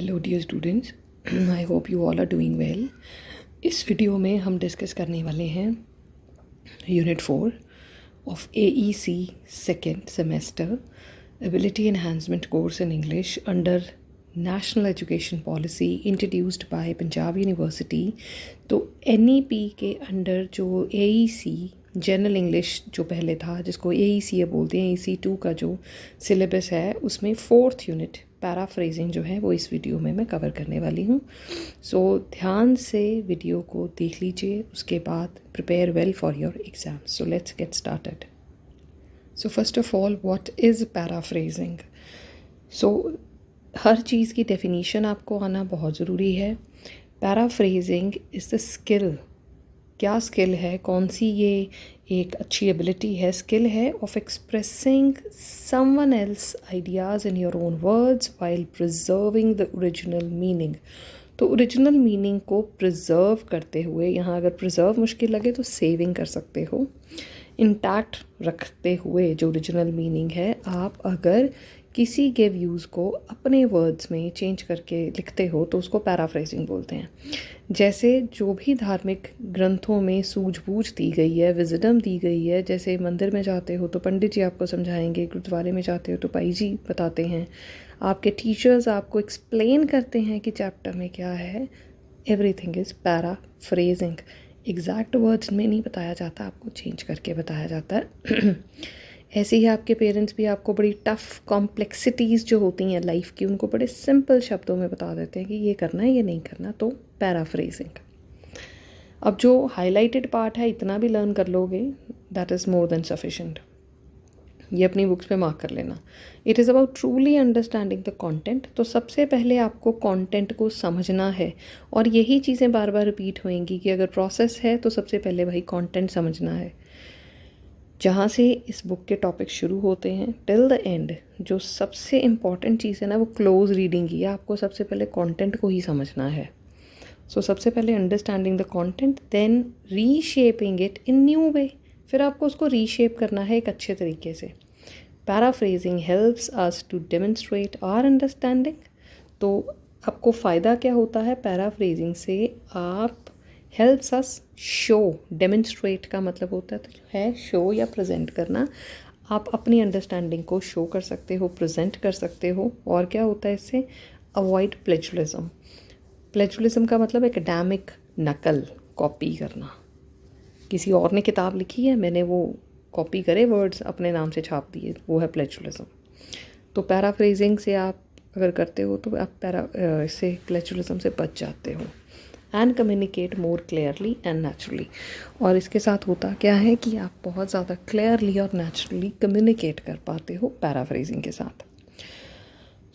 Hello dear students, I hope you all are doing well. इस video में हम discuss करने वाले हैं unit 4 of AEC second semester ability enhancement course in English under national education policy introduced by Punjab university. तो NEP के under जो AEC general English जो पहले था, जिसको AEC बोलते हैं, AEC 2 का जो सिलेबस है उसमें 4th यूनिट पैराफ्रेजिंग जो है वो इस वीडियो में मैं कवर करने वाली हूँ। सो ध्यान से वीडियो को देख लीजिए, उसके बाद prepare well for your exam. So let's get started. So first of all, what is paraphrasing? So हर चीज़ की डेफिनीशन आपको आना बहुत ज़रूरी है। Paraphrasing is the skill. क्या स्किल है, कौन सी ये एक अच्छी एबिलिटी है, स्किल है of expressing someone else ideas in your own words while preserving the original meaning. तो ओरिजिनल मीनिंग को प्रिजर्व करते हुए, यहाँ अगर प्रिजर्व मुश्किल लगे तो सेविंग कर सकते हो, इंटैक्ट रखते हुए जो ओरिजिनल मीनिंग है, आप अगर किसी के व्यूज़ को अपने वर्ड्स में चेंज करके लिखते हो तो उसको पैराफ्रेजिंग बोलते हैं। जैसे जो भी धार्मिक ग्रंथों में सूझबूझ दी गई है, विजडम दी गई है, जैसे मंदिर में जाते हो तो पंडित जी आपको समझाएंगे, गुरुद्वारे में जाते हो तो पाई जी बताते हैं, आपके टीचर्स आपको एक्सप्लेन करते हैं कि चैप्टर में क्या है। Everything is paraphrasing. Exact words में नहीं बताया जाता, आपको चेंज करके बताया जाता है। ऐसे ही आपके पेरेंट्स भी आपको बड़ी टफ़ कॉम्प्लेक्सिटीज़ जो होती हैं लाइफ की, उनको बड़े सिंपल शब्दों में बता देते हैं कि ये करना है, ये नहीं करना। तो पैराफ्रेजिंग। अब जो हाईलाइटेड पार्ट है, इतना भी लर्न कर लोगे, that is more than sufficient. ये अपनी बुक्स पे मार्क कर लेना। It is about truly understanding the content. तो सबसे पहले आपको कंटेंट को समझना है, और यही चीज़ें बार बार रिपीट होएंगी कि अगर प्रोसेस है तो सबसे पहले भाई कंटेंट समझना है। जहाँ से इस बुक के टॉपिक शुरू होते हैं टिल द एंड, जो सबसे इम्पॉर्टेंट चीज़ है ना, वो क्लोज रीडिंग ही है। आपको सबसे पहले कंटेंट को ही समझना है। सो सबसे पहले understanding the content, then reshaping it in new way. फिर आपको उसको रीशेप करना है एक अच्छे तरीके से। Paraphrasing helps us to demonstrate our understanding. तो आपको फ़ायदा क्या होता है पैराफ्रेजिंग से? आप हेल्प्स अस शो, डेमोन्स्ट्रेट का मतलब होता है शो या प्रेजेंट करना। आप अपनी अंडरस्टैंडिंग को शो कर सकते हो, प्रेजेंट कर सकते हो। और क्या होता है इससे? अवॉइड प्लेजुलिज्म। प्लेजुलिज्म का मतलब एकेडमिक नकल, कॉपी करना। किसी और ने किताब लिखी है, मैंने वो कॉपी करे, वर्ड्स अपने नाम से छाप दिए, वो है प्लेजुलिज्म। तो पैराफ्रेजिंग से आप अगर करते हो तो आप इससे प्लेजुलिज्म से बच जाते हो। And communicate more clearly and naturally. और इसके साथ होता क्या है कि आप बहुत ज़्यादा क्लियरली और नेचुरली कम्युनिकेट कर पाते हो पैराफ्रेजिंग के साथ।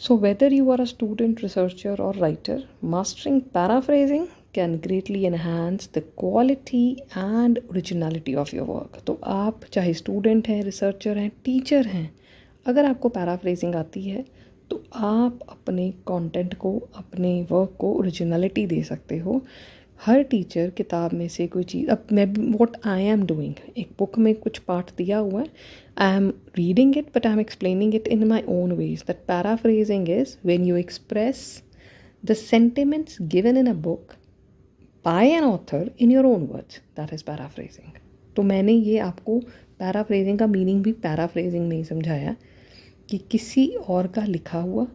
So whether you are a student, researcher और writer, mastering paraphrasing can greatly enhance the quality and originality of your work. तो आप चाहे स्टूडेंट हैं, रिसर्चर हैं, टीचर हैं, अगर आपको पैराफ्रेजिंग आती है तो आप अपने कंटेंट को, अपने वर्क को ओरिजिनलिटी दे सकते हो। हर टीचर किताब में से कोई चीज़, अब मैं व्हाट आई एम डूइंग, एक बुक में कुछ पार्ट दिया हुआ है, I am reading it but I am explaining it in my own ways. That paraphrasing is when you express the sentiments given in a book by an author in your own words, that is paraphrasing. तो मैंने ये आपको paraphrasing का meaning भी paraphrasing में ही समझाया कि किसी और का लिखा हुआ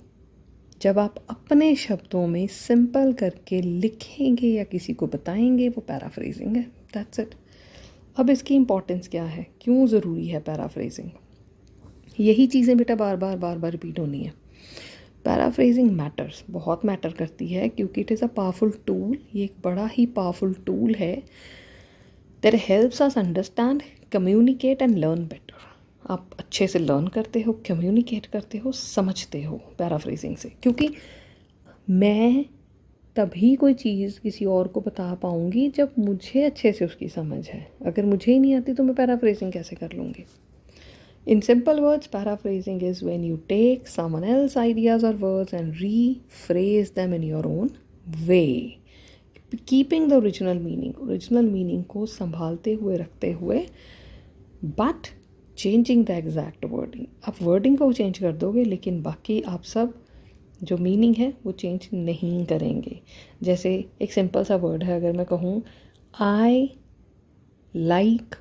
जब आप अपने शब्दों में सिंपल करके लिखेंगे या किसी को बताएंगे, वो पैराफ्रेजिंग है। That's it. अब इसकी इम्पोर्टेंस क्या है, क्यों ज़रूरी है पैराफ्रेजिंग? यही चीज़ें बेटा बार बार रिपीट होनी है। पैराफ्रेजिंग मैटर्स, बहुत मैटर करती है, क्योंकि it is a powerful tool. ये एक बड़ा ही पावरफुल टूल है that helps us understand, communicate and learn better. आप अच्छे से लर्न करते हो, कम्युनिकेट करते हो, समझते हो पैराफ्रेजिंग से। क्योंकि मैं तभी कोई चीज़ किसी और को बता पाऊँगी जब मुझे अच्छे से उसकी समझ है। अगर मुझे ही नहीं आती तो मैं पैराफ्रेजिंग कैसे कर लूँगी? In simple words, paraphrasing is when you take someone else's ideas or words and rephrase them in your own way, keeping the original meaning, original meaning को संभालते हुए, रखते हुए, but changing the exact wording। आप wording को change कर दोगे, लेकिन बाकी आप सब जो मीनिंग है वो चेंज नहीं करेंगे। जैसे एक सिंपल सा वर्ड है, अगर मैं कहूँ आई लाइक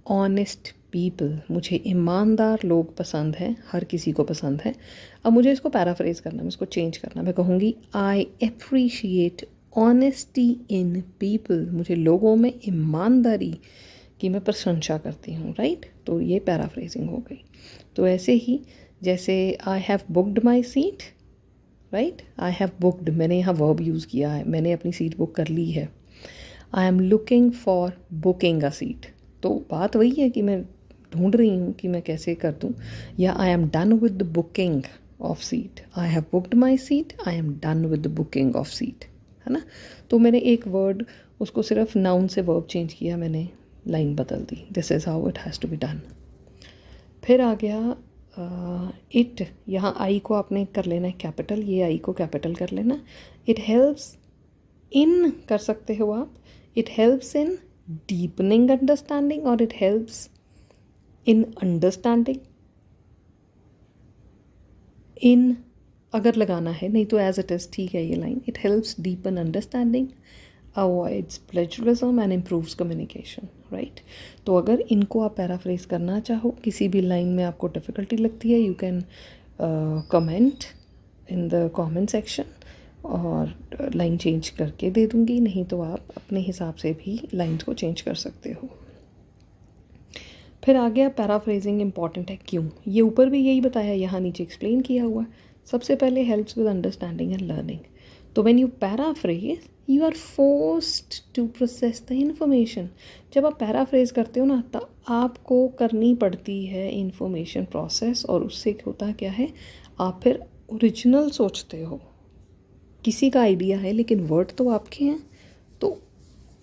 ऑनेस्ट पीपल, मुझे ईमानदार लोग पसंद हैं, हर किसी को पसंद है। अब मुझे इसको पैराफ्रेज करना है, इसको चेंज करना, मैं कहूँगी I appreciate honesty in people, मुझे लोगों में ईमानदारी की मैं प्रशंसा करती हूँ, राइट। तो ये पैराफ्रेजिंग हो गई। तो ऐसे ही जैसे I have booked my seat, right, I have booked, मैंने यहाँ वर्ब यूज़ किया है, मैंने अपनी सीट बुक कर ली है। I am looking for booking a seat, तो बात वही है कि मैं ढूंढ रही हूँ कि मैं कैसे कर दूँ। या आई am done with the booking of seat, I have booked my seat, I am done with the booking of seat, है ना। तो मैंने एक वर्ड उसको सिर्फ नाउन से वर्ब चेंज किया, मैंने लाइन बदल दी। This is how it has to be done. फिर आ गया इट, यहाँ आई को आपने कर लेना है कैपिटल, ये आई को कैपिटल कर लेना। इट हेल्प्स इन कर सकते हो आप, it helps in deepening understanding और इट हेल्प्स इन अंडरस्टैंडिंग। इन अगर लगाना है, नहीं तो एज इट इज़ ठीक है ये line. It helps deepen understanding, avoids plagiarism and improves communication, right. तो अगर इनको आप पैराफ्रेज करना चाहो, किसी भी लाइन में आपको डिफ़िकल्टी लगती है, you can comment in the comment section और लाइन चेंज करके दे दूँगी, नहीं तो आप अपने हिसाब से भी लाइन्स को चेंज कर सकते हो। फिर आ गया पैराफ्रेजिंग इम्पॉर्टेंट है क्यों, ये ऊपर भी यही बताया, यहाँ नीचे एक्सप्लेन किया हुआ। सबसे पहले helps with understanding and learning. तो when you paraphrase you are forced to process the information. जब आप पैराफ्रेज करते हो ना, तब आपको करनी पड़ती है इंफॉर्मेशन प्रोसेस, और उससे होता क्या है, आप फिर ओरिजिनल सोचते हो। किसी का आइडिया है लेकिन वर्ड तो आपके हैं, तो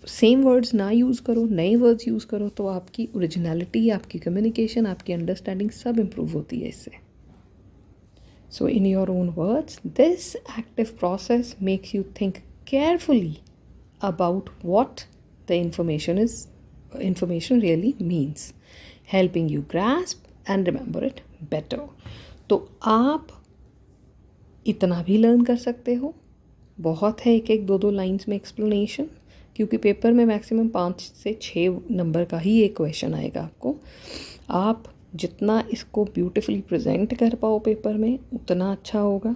सेम वर्ड्स ना यूज़ करो, नए वर्ड्स यूज़ करो, तो आपकी ओरिजिनलिटी, आपकी कम्युनिकेशन, आपकी अंडरस्टैंडिंग सब इम्प्रूव होती है इससे। So in your own words, this active process makes you think carefully about what the information really means, helping you grasp and remember it better. तो आप इतना भी लर्न कर सकते हो, बहुत है एक एक दो दो लाइंस में एक्सप्लेनेशन, क्योंकि पेपर में मैक्सिमम 5 से 6 नंबर का ही एक क्वेश्चन आएगा आपको। आप जितना इसको ब्यूटीफुली प्रेजेंट कर पाओ पेपर में, उतना अच्छा होगा।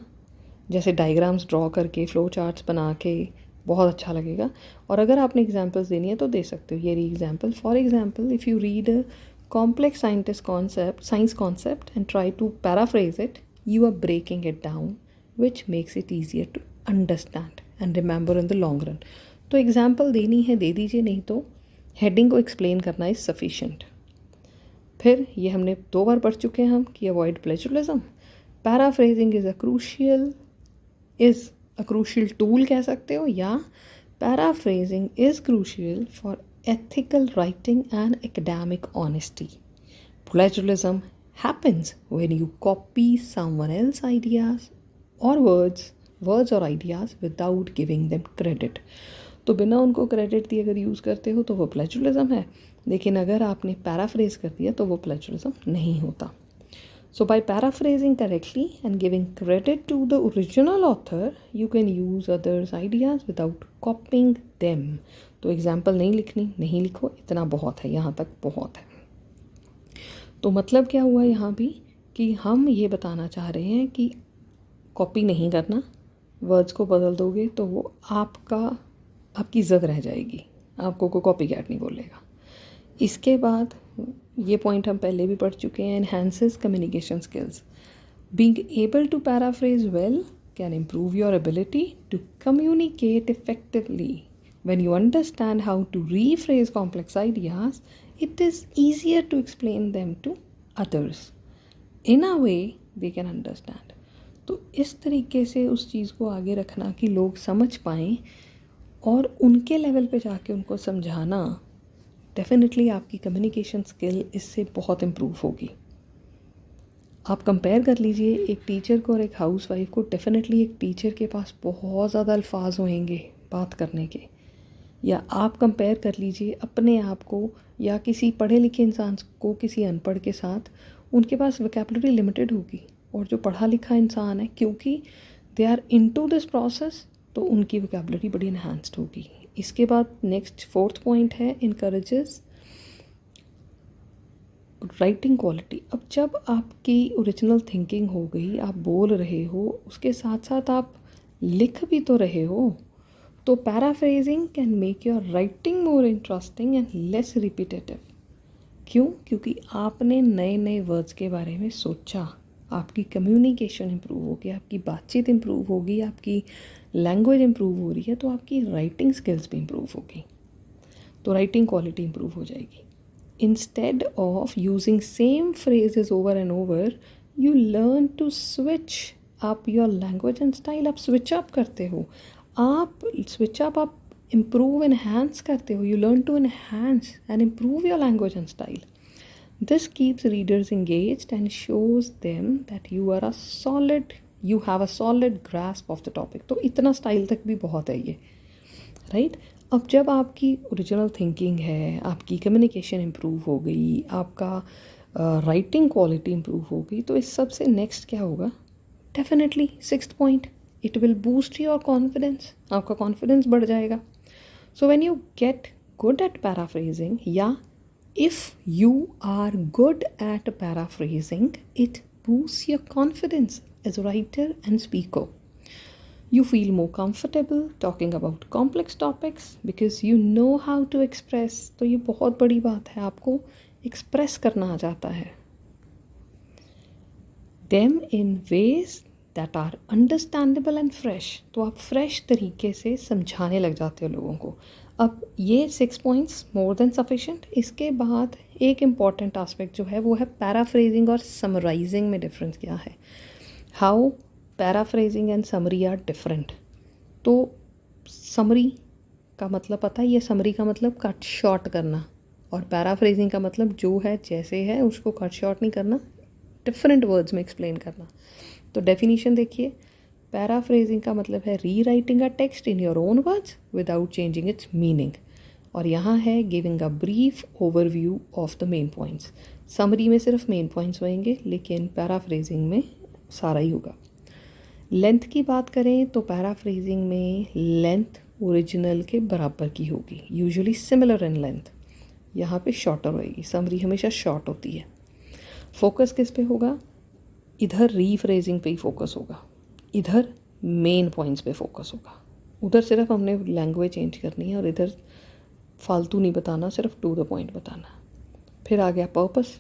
जैसे डायग्राम्स ड्रॉ करके, फ्लो चार्ट्स बना के, बहुत अच्छा लगेगा। और अगर आपने एग्जांपल्स देनी है तो दे सकते हो। ये रही example. For example, if you read a complex science concept and try to paraphrase it, you are breaking it down, which makes it easier to understand and remember in the long run. तो example देनी है दे दीजिए, नहीं तो heading को explain करना is sufficient. फिर ये हमने 2 बार पढ़ चुके हैं हम कि avoid plagiarism. Paraphrasing is a crucial tool कह सकते हो, या paraphrasing is crucial for ethical writing and academic honesty. Plagiarism happens when you copy someone else's ideas or words or ideas without giving them credit. तो बिना उनको credit दिए अगर use करते हो तो वो प्लेजरिज्म है, लेकिन अगर आपने पैराफ्रेज कर दिया तो वो प्लेजरिज्म नहीं होता। So by paraphrasing correctly and giving credit to the original author, you can use others' ideas without copying them. तो एग्जाम्पल नहीं लिखनी, नहीं लिखो, इतना बहुत है, यहाँ तक बहुत है। तो मतलब क्या हुआ यहाँ भी कि हम ये बताना चाह रहे हैं कि कॉपी नहीं करना, वर्ड्स को बदल दोगे तो वो आपकी इज़्ज़त रह जाएगी, आपको कोई कॉपी कैट नहीं बोलेगा। इसके बाद ये पॉइंट हम पहले भी पढ़ चुके हैं, enhances communication skills. Being able to paraphrase well can improve your ability to communicate effectively. When you understand how to rephrase complex ideas, it is easier to explain them to others in a way they can understand. तो इस तरीके से उस चीज़ को आगे रखना कि लोग समझ पाएँ और उनके लेवल पे जाके उनको समझाना, डेफिनेटली आपकी कम्युनिकेशन स्किल इससे बहुत इम्प्रूव होगी। आप कंपेयर कर लीजिए एक टीचर को और एक हाउसवाइफ को। डेफिनेटली एक टीचर के पास बहुत ज़्यादा अल्फाज होंगे बात करने के, या आप कंपेयर कर लीजिए अपने आप को या किसी पढ़े लिखे इंसान को किसी अनपढ़ के साथ, उनके पास वोकैबुलरी लिमिटेड होगी। और जो पढ़ा लिखा इंसान है, क्योंकि they are into this process, तो उनकी वोकैबुलरी बड़ी इन्हांस्ड होगी। इसके बाद नेक्स्ट 4th पॉइंट है इनकरेजेस राइटिंग क्वालिटी। अब जब आपकी ओरिजिनल थिंकिंग हो गई, आप बोल रहे हो, उसके साथ साथ आप लिख भी तो रहे हो, तो paraphrasing can make your writing more interesting and less repetitive. क्यों? क्योंकि आपने नए नए वर्ड्स के बारे में सोचा, आपकी कम्युनिकेशन इम्प्रूव होगी, आपकी बातचीत इम्प्रूव होगी, आपकी लैंग्वेज इम्प्रूव हो रही है, तो आपकी राइटिंग स्किल्स भी इम्प्रूव होगी, तो राइटिंग क्वालिटी इम्प्रूव हो जाएगी। Instead of using same phrases over and over, you learn to switch up your language and style. आप switch up करते हो, आप switch up, आप improve, enhance करते हो. You learn to enhance and improve your language and style. This keeps readers engaged and shows them that you have a solid grasp of the topic. तो इतना style तक भी बहुत है ये, राइट? अब जब आपकी ओरिजिनल थिंकिंग है, आपकी कम्युनिकेशन इम्प्रूव हो गई, आपका राइटिंग क्वालिटी इम्प्रूव हो गई, तो इस सब से नेक्स्ट क्या होगा? Definitely 6th point, it will boost your confidence, आपका कॉन्फिडेंस बढ़ जाएगा। So when you get good at paraphrasing, या if you are good at paraphrasing, it boost your confidence as a writer and speaker. You feel more comfortable talking about complex topics because you know how to express. तो ये बहुत बड़ी बात है, आपको express करना आ जाता है. Them in ways that are understandable and fresh. तो आप फ्रेश तरीके से समझाने लग जाते हो लोगों को. अब ये 6 पॉइंट्स मोर देन सफिशेंट. इसके बाद एक इम्पॉर्टेंट आस्पेक्ट जो है वो है पैराफ्रेजिंग और समराइजिंग में डिफरेंस क्या है. How paraphrasing and summary are different. तो समरी का मतलब पता है, ये समरी का मतलब कट शॉर्ट करना, और पैराफ्रेजिंग का मतलब जो है जैसे है उसको कट शॉर्ट नहीं करना, डिफरेंट वर्ड्स में एक्सप्लेन करना. तो डेफिनेशन देखिए, पैराफ्रेजिंग का मतलब है री writing a text in your own words without changing it's meaning. और यहाँ है giving a brief overview of the main points. Summary में सिर्फ मेन पॉइंट्स होंगे, लेकिन पैराफ्रेजिंग में सारा ही होगा. लेंथ की बात करें तो पैराफ्रेजिंग में लेंथ ओरिजिनल के बराबर की होगी, यूजुअली सिमिलर इन लेंथ. यहाँ पे शॉर्टर होएगी, समरी हमेशा शॉर्ट होती है. फोकस किस पे होगा? इधर रीफ्रेजिंग पे ही फोकस होगा, इधर मेन पॉइंट्स पे फोकस होगा. उधर सिर्फ हमने लैंग्वेज चेंज करनी है और इधर फालतू नहीं बताना, सिर्फ टू द पॉइंट बताना. फिर आ गया पर्पस.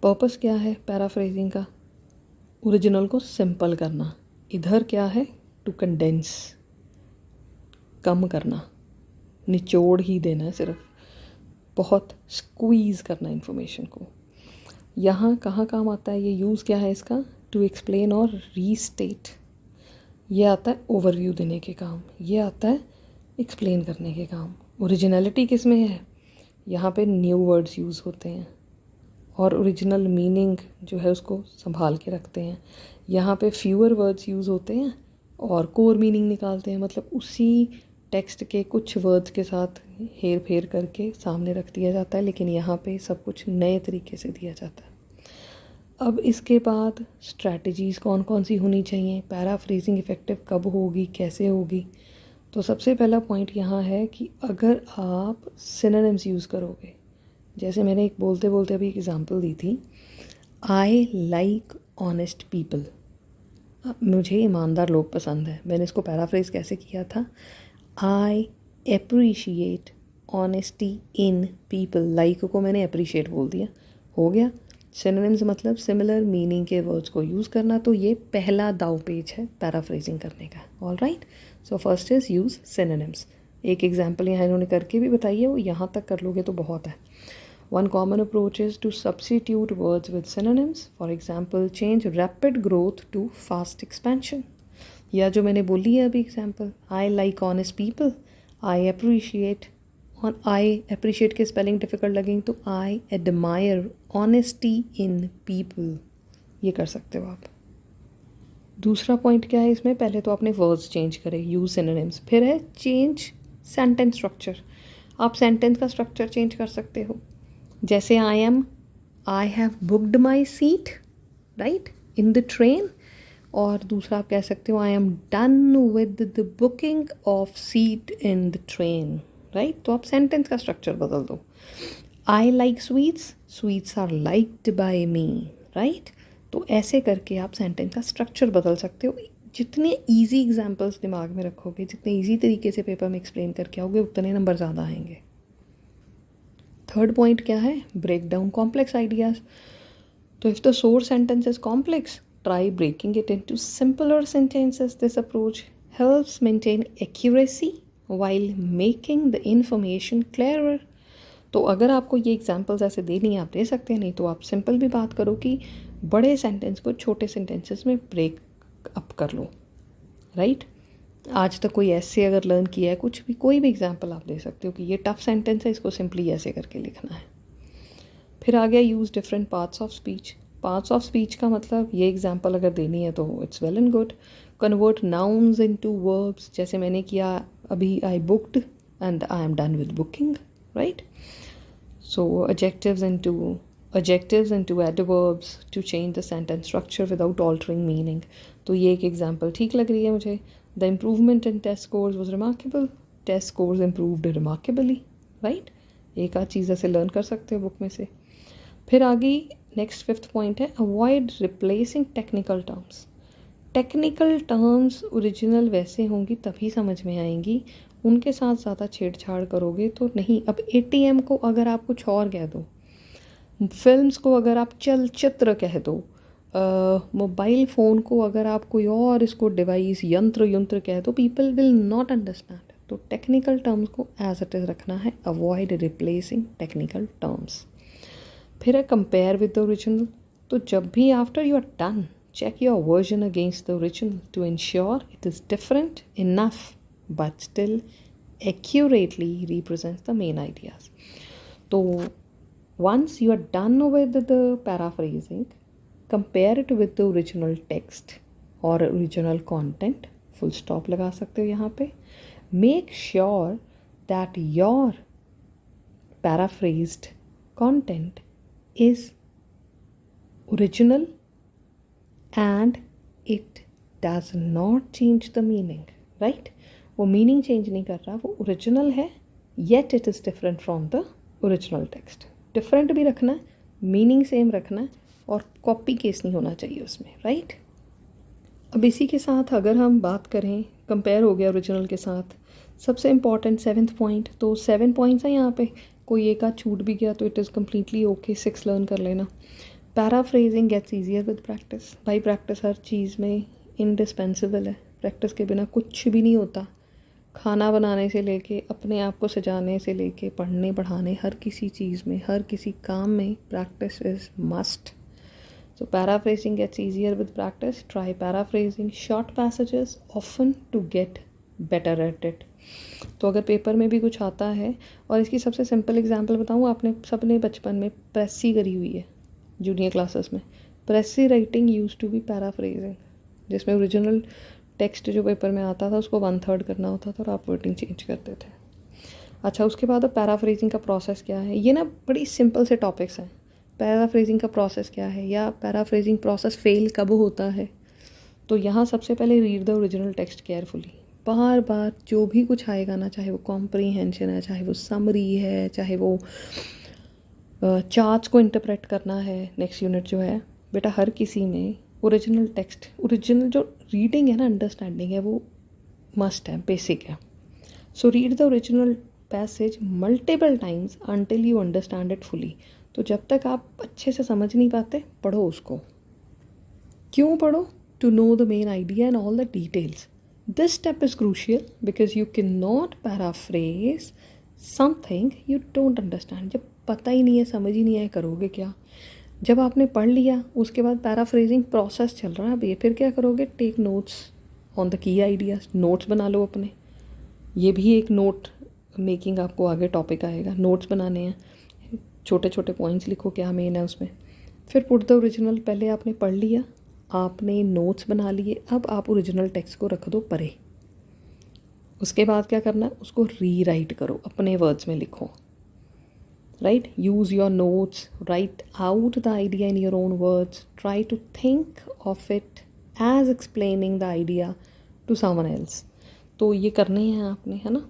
पर्पस क्या है पैराफ्रेजिंग का? ओरिजिनल को सिंपल करना. इधर क्या है? टू कंडेंस, कम करना, निचोड़ ही देना है, सिर्फ बहुत स्क्वीज़ करना इन्फॉर्मेशन को. यहाँ कहाँ काम आता है ये यूज़? क्या है इसका? टू एक्सप्लेन और रीस्टेट. ये आता है ओवरव्यू देने के काम, ये आता है एक्सप्लेन करने के काम. ओरिजिनलिटी किस में है? यहाँ पे न्यू वर्ड्स यूज़ होते हैं और ओरिजिनल मीनिंग जो है उसको संभाल के रखते हैं. यहाँ पे फ्यूअर वर्ड्स यूज़ होते हैं और कोर मीनिंग निकालते हैं, मतलब उसी टेक्स्ट के कुछ वर्ड्स के साथ हेर फेर करके सामने रख दिया जाता है, लेकिन यहाँ पे सब कुछ नए तरीके से दिया जाता है. अब इसके बाद स्ट्रैटेजीज़ कौन कौन सी होनी चाहिए, पैराफ्रेजिंग इफ़ेक्टिव कब होगी, कैसे होगी? तो सबसे पहला पॉइंट यहाँ है कि अगर आप सिनोनिम्स यूज़ करोगे, जैसे मैंने एक बोलते बोलते अभी एक एग्ज़ाम्पल दी थी, आई लाइक ऑनेस्ट पीपल. मुझे ईमानदार लोग पसंद है. मैंने इसको पैराफ्रेज कैसे किया था? I appreciate honesty in people. Like को मैंने अप्रिशिएट बोल दिया, हो गया. सिनोनिम्स मतलब सिमिलर मीनिंग के वर्ड्स को यूज़ करना. तो ये पहला दाव पेच है पैराफ्रेजिंग करने का. All right, so first is use synonyms. एक एग्जाम्पल यहाँ इन्होंने करके भी बताई है, वो यहाँ तक कर लोगे तो बहुत है. One common approach is to substitute words with synonyms. For example, change rapid growth to fast expansion. या जो मैंने बोली है अभी example, I like honest people, I appreciate के स्पेलिंग डिफ़िकल्ट लगेंगे तो I admire honesty in people. ये कर सकते हो आप. दूसरा पॉइंट क्या है इसमें? पहले तो आपने वर्ड्स चेंज करे, यूज सिनोनिम्स. फिर है चेंज सेंटेंस स्ट्रक्चर. आप सेंटेंस का स्ट्रक्चर चेंज कर सकते हो. जैसे I have booked my seat right in the train. और दूसरा आप कह सकते हो I am done with the booking of seat in the train, right. तो आप सेंटेंस का स्ट्रक्चर बदल दो। I like sweets, sweets are liked by me, right. तो ऐसे करके आप सेंटेंस का स्ट्रक्चर बदल सकते हो। जितने ईजी एग्जाम्पल्स दिमाग में रखोगे, जितने ईजी तरीके से पेपर में एक्सप्लेन करके आओगे, उतने नंबर ज़्यादा आएंगे। थर्ड पॉइंट क्या है, ब्रेक डाउन कॉम्प्लेक्स आइडियाज़। तो if the source sentence is complex, try breaking it into simpler sentences. This approach helps maintain accuracy while making the information clearer. तो अगर आपको ये एग्जांपल्स ऐसे देनी है आप दे सकते हैं, नहीं तो आप सिंपल भी बात करो कि बड़े सेंटेंस को छोटे सेंटेंसेस में ब्रेक अप कर लो, राइट। आज तक कोई ऐसे अगर लर्न किया है, कुछ भी कोई भी एग्जांपल आप दे सकते हो कि ये टफ सेंटेंस है, इसको सिंपली ऐसे करके लिखना है। फिर आ गया use different parts of speech. Parts of speech का मतलब ये एग्जांपल अगर देनी है तो it's well and good. Convert nouns into verbs, जैसे मैंने किया अभी, I booked and I am done with booking, right. So adjectives into adverbs to change the sentence structure without altering meaning. तो ये एक एग्जांपल ठीक लग रही है मुझे। The improvement in test scores was remarkable. Test scores improved remarkably, right? एक आध चीज़ ऐसे लर्न कर सकते हो बुक में से। फिर आगे नेक्स्ट फिफ्थ पॉइंट है, avoid replacing technical terms. Technical terms original वैसे होंगी तभी समझ में आएंगी, उनके साथ ज़्यादा छेड़छाड़ करोगे तो नहीं। अब एटीएम को अगर आप कुछ और कह दो, फिल्म्स को अगर आप चलचित्र कह दो, मोबाइल फ़ोन को अगर आप कोई और इसको डिवाइस यंत्र कह दो, पीपल विल नॉट अंडरस्टैंड। तो टेक्निकल टर्म्स को एज इट इज़ रखना है, अवॉइड रिप्लेसिंग टेक्निकल टर्म्स। फिर है कंपेयर विद द ओरिजिनल। तो जब भी after you are done, check your version against the original to ensure it is different enough but still accurately represents the main ideas. तो once you are done with the paraphrasing, compare it with the original text or original content, full stop लगा सकते हो यहाँ पे। make sure that your paraphrased content is original and it does not change the meaning, right? वो meaning change नहीं कर रहा, वो original है, yet it is different from the original text। Different भी रखना है, मीनिंग सेम रखना है, और कॉपी केस नहीं होना चाहिए उसमें, राइट। अब इसी के साथ अगर हम बात करें, कंपेयर हो गया ओरिजिनल के साथ, सबसे इम्पॉर्टेंट सेवन्थ पॉइंट। तो 7 पॉइंट्स हैं यहाँ पे, कोई एक आध छूट भी गया तो it is completely okay, 6 learn कर लेना। Paraphrasing gets easier with practice. भाई प्रैक्टिस हर चीज़ में इंडिस्पेंसिबल है, प्रैक्टिस के बिना कुछ भी नहीं होता। खाना बनाने से लेके अपने आप को सजाने से लेके पढ़ने पढ़ाने, हर किसी चीज़ में, हर किसी काम में practice is must. So paraphrasing gets easier with practice. Try paraphrasing short passages often to get better at it. तो अगर पेपर में भी कुछ आता है, और इसकी सबसे सिंपल एग्जांपल बताऊँ, आपने सबने बचपन में प्रेसी करी हुई है जूनियर क्लासेस में। Precis writing use to be paraphrasing, जिसमें ओरिजिनल टेक्स्ट जो पेपर में आता था उसको 1/3 करना होता था और आप वर्डिंग चेंज करते थे। अच्छा, उसके बाद अब पैराफ्रेजिंग का प्रोसेस क्या है, ये ना बड़ी सिंपल से टॉपिक्स हैं। पैराफ्रेजिंग का प्रोसेस क्या है, या पैराफ्रेजिंग प्रोसेस फेल कब होता है। तो यहाँ सबसे पहले read the original text carefully. बार बार जो भी कुछ आएगा ना, चाहे वो कॉम्प्रीहेंशन है, चाहे वो समरी है, चाहे वो चार्ट्स को इंटरप्रेट करना है, नेक्स्ट यूनिट जो है बेटा, हर किसी में ओरिजिनल टेक्स्ट, ओरिजिनल जो रीडिंग है ना, अंडरस्टैंडिंग है, वो मस्ट है, बेसिक है। So read the original passage multiple times until you understand it fully. तो जब तक आप अच्छे से समझ नहीं पाते, पढ़ो उसको। क्यों पढ़ो? To know the main idea and all the details. This step is crucial because you can not paraphrase something you don't understand. जब पता ही नहीं है, समझ ही नहीं आए, करोगे क्या? जब आपने पढ़ लिया, उसके बाद पैराफ्रेजिंग प्रोसेस चल रहा है, अब ये फिर क्या करोगे? Take notes on the key ideas. Notes बना लो अपने, ये भी एक नोट मेकिंग आपको आगे टॉपिक आएगा। नोट्स बनाने हैं, छोटे छोटे पॉइंट्स लिखो क्या मेन है उसमें। फिर पुट द ओरिजिनल, पहले आपने पढ़ लिया, आपने नोट्स बना लिए, अब आप ओरिजिनल टेक्स्ट को रख दो परे। उसके बाद क्या करना है? उसको रीराइट करो, अपने वर्ड्स में लिखो, right? Use your notes, write out the idea in your own words, try to think of it as explaining the idea to someone else. तो ये करने हैं आपने, है ना।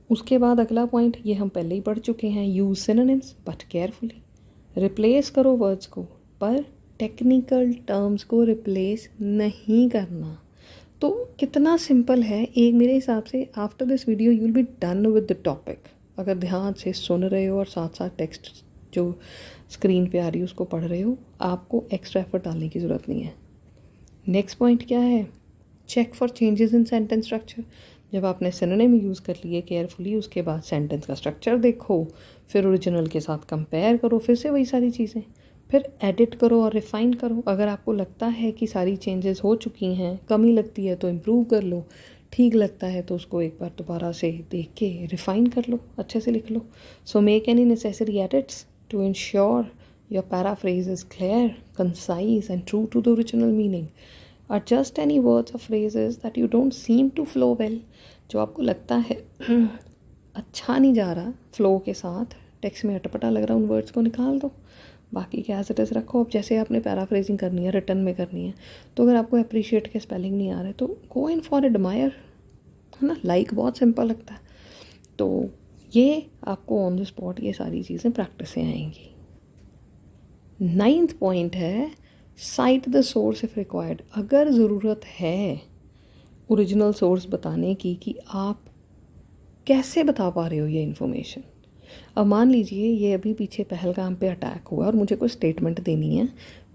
उसके बाद अगला पॉइंट, ये हम पहले ही पढ़ चुके हैं, use synonyms but carefully. Replace करो वर्ड्स को, पर टेक्निकल टर्म्स को रिप्लेस नहीं करना। तो कितना सिंपल है, एक मेरे हिसाब से after this video you will be done with the topic. अगर ध्यान से सुन रहे हो और साथ साथ टेक्स्ट जो स्क्रीन पे आ रही है उसको पढ़ रहे हो, आपको एक्स्ट्रा एफर्ट डालने की ज़रूरत नहीं है। नेक्स्ट पॉइंट क्या है, check for changes in sentence structure. जब आपने सिनोनिम यूज़ कर लिए केयरफुली, उसके बाद सेंटेंस का स्ट्रक्चर देखो, फिर ओरिजिनल के साथ कंपेयर करो, फिर से वही सारी चीज़ें, फिर एडिट करो और रिफ़ाइन करो। अगर आपको लगता है कि सारी चेंजेस हो चुकी हैं, कमी लगती है तो इम्प्रूव कर लो, ठीक लगता है तो उसको एक बार दोबारा से देख के रिफ़ाइन कर लो, अच्छे से लिख लो। So make any necessary edits to ensure your paraphrase is clear, concise and true to the original meaning. Adjust any words or phrases that you don't seem to flow well। जो आपको लगता है अच्छा नहीं जा रहा फ्लो के साथ, टेक्स्ट में अटपटा लग रहा, उन वर्ड्स को निकाल दो, बाकी क्या एज इट इज़ रखो। अब जैसे आपने पैराफ्रेजिंग करनी है, रिटर्न में करनी है, तो अगर आपको अप्रिशिएट के स्पेलिंग नहीं आ रहे तो गो इन फॉर एडमायर, है ना। लाइक बहुत सिंपल लगता है। तो ये आपको ऑन द स्पॉट ये सारी चीज़ें प्रैक्टिस से आएंगी। 9th पॉइंट है, site the source if required. अगर ज़रूरत है ओरिजिनल सोर्स बताने की कि आप कैसे बता पा रहे हो ये इन्फॉर्मेशन। अब मान लीजिए ये अभी पीछे पहलगाम पे अटैक हुआ और मुझे कोई स्टेटमेंट देनी है,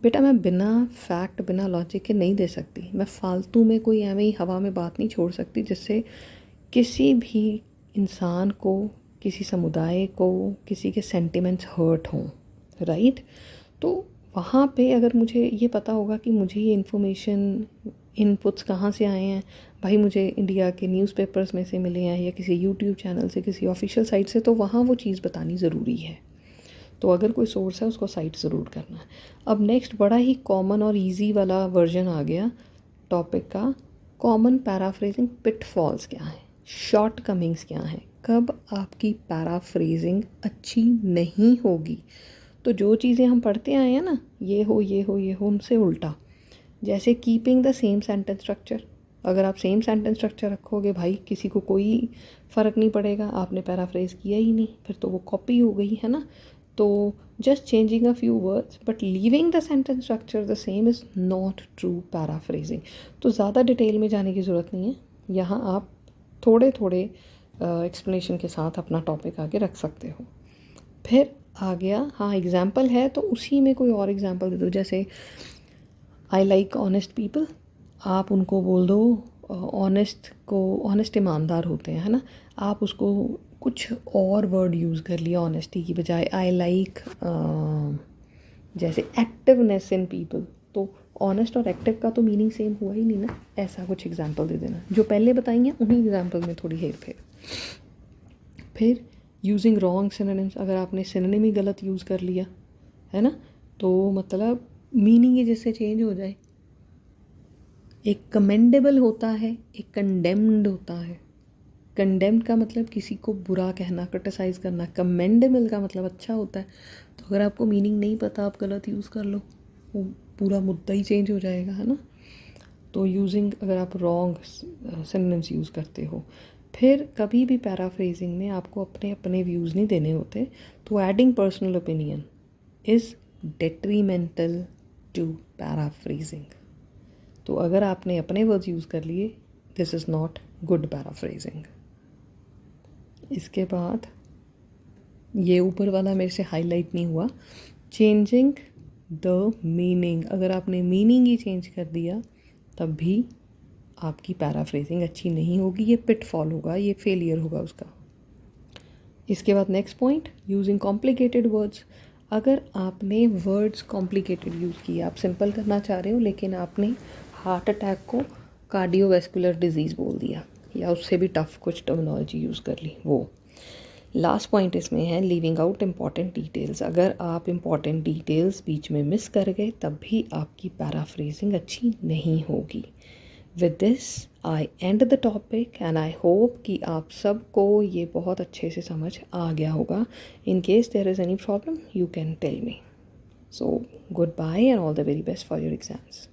बेटा मैं बिना फैक्ट बिना लॉजिक के नहीं दे सकती। मैं फालतू में कोई एवं ही हवा में बात नहीं छोड़ सकती जिससे किसी भी इंसान को, किसी समुदाय को, किसी के सेंटिमेंट्स हर्ट हों, राइट। तो वहाँ पे अगर मुझे ये पता होगा कि मुझे ये इन्फॉर्मेशन इनपुट्स कहाँ से आए हैं, भाई मुझे इंडिया के न्यूज़पेपर्स में से मिले हैं या किसी यूट्यूब चैनल से, किसी ऑफिशियल साइट से, तो वहाँ वो चीज़ बतानी ज़रूरी है। तो अगर कोई सोर्स है उसको साइट ज़रूर करना है। अब नेक्स्ट बड़ा ही कॉमन और इजी वाला वर्जन आ गया टॉपिक का, कॉमन पैराफ्रेजिंग पिटफॉल्स क्या हैं, शॉर्ट कमिंग्स क्या हैं, कब आपकी पैराफ्रेजिंग अच्छी नहीं होगी। तो जो चीज़ें हम पढ़ते आए हैं ना, ये हो ये हो ये हो, उनसे उल्टा। जैसे keeping the same sentence structure. अगर आप सेम सेंटेंस स्ट्रक्चर रखोगे भाई किसी को कोई फ़र्क नहीं पड़ेगा, आपने पैराफ्रेज किया ही नहीं, फिर तो वो कॉपी हो गई, है ना। तो just changing a few words but leaving the sentence structure the same is not true paraphrasing. तो ज़्यादा डिटेल में जाने की ज़रूरत नहीं है, यहाँ आप थोड़े थोड़े एक्सप्लेनेशन के साथ अपना टॉपिक आगे रख सकते हो। फिर आ गया, हाँ एग्जाम्पल है तो उसी में कोई और एग्जाम्पल दे दो। जैसे आई लाइक ऑनेस्ट पीपल, आप उनको बोल दो ऑनेस्ट को, ऑनेस्ट ईमानदार होते हैं, है ना। आप उसको कुछ और वर्ड यूज़ कर लिया ऑनेस्टी की बजाय, आई लाइक जैसे एक्टिवनेस इन पीपल। तो ऑनेस्ट और एक्टिव का तो मीनिंग सेम हुआ ही नहीं ना। ऐसा कुछ एग्जाम्पल दे देना, जो पहले बताएंगे उन्हीं एग्जाम्पल में थोड़ी हेर फेर। फिर यूजिंग रॉन्ग सिनोनिम्स। अगर आपने सिनोनिम ही गलत यूज़ कर लिया, है ना, तो मतलब मीनिंग ही जिससे चेंज हो जाए। एक कमेंडेबल होता है, एक कंडेम्ड होता है। कंडेम्ड का मतलब किसी को बुरा कहना, क्रिटिसाइज़ करना। कमेंडेबल का मतलब अच्छा होता है। तो अगर आपको मीनिंग नहीं पता, आप गलत यूज़ कर लो, वो पूरा मुद्दा ही चेंज हो जाएगा, है ना। तो यूजिंग, अगर आप रॉन्ग सिनोनिम्स यूज़ करते हो। फिर कभी भी पैराफ्रेजिंग में आपको अपने अपने व्यूज़ नहीं देने होते, तो adding personal opinion is detrimental to paraphrasing. तो अगर आपने अपने वर्ड्स यूज़ कर लिए, this is not good paraphrasing. इसके बाद ये ऊपर वाला मेरे से हाईलाइट नहीं हुआ, चेंजिंग द मीनिंग। अगर आपने मीनिंग ही चेंज कर दिया तब भी आपकी पैराफ्रेजिंग अच्छी नहीं होगी, ये पिटफॉल होगा, ये फेलियर होगा उसका। इसके बाद next point, using complicated words. अगर आपने वर्ड्स कॉम्प्लिकेटेड यूज़ किए, आप सिंपल करना चाह रहे हो लेकिन आपने हार्ट अटैक को कार्डियोवैस्कुलर डिजीज़ बोल दिया, या उससे भी टफ कुछ टर्मिनोलॉजी यूज़ कर ली, वो। लास्ट पॉइंट इसमें है लीविंग आउट इम्पॉर्टेंट डिटेल्स। अगर आप इम्पॉर्टेंट डिटेल्स बीच में मिस कर गए तब भी आपकी पैराफ्रेजिंग अच्छी नहीं होगी। With this I and the topic and I hope कि आप सबको ये बहुत अच्छे से समझ आ गया होगा। In case there is any problem you can tell me. So goodbye and all the very best for your exams.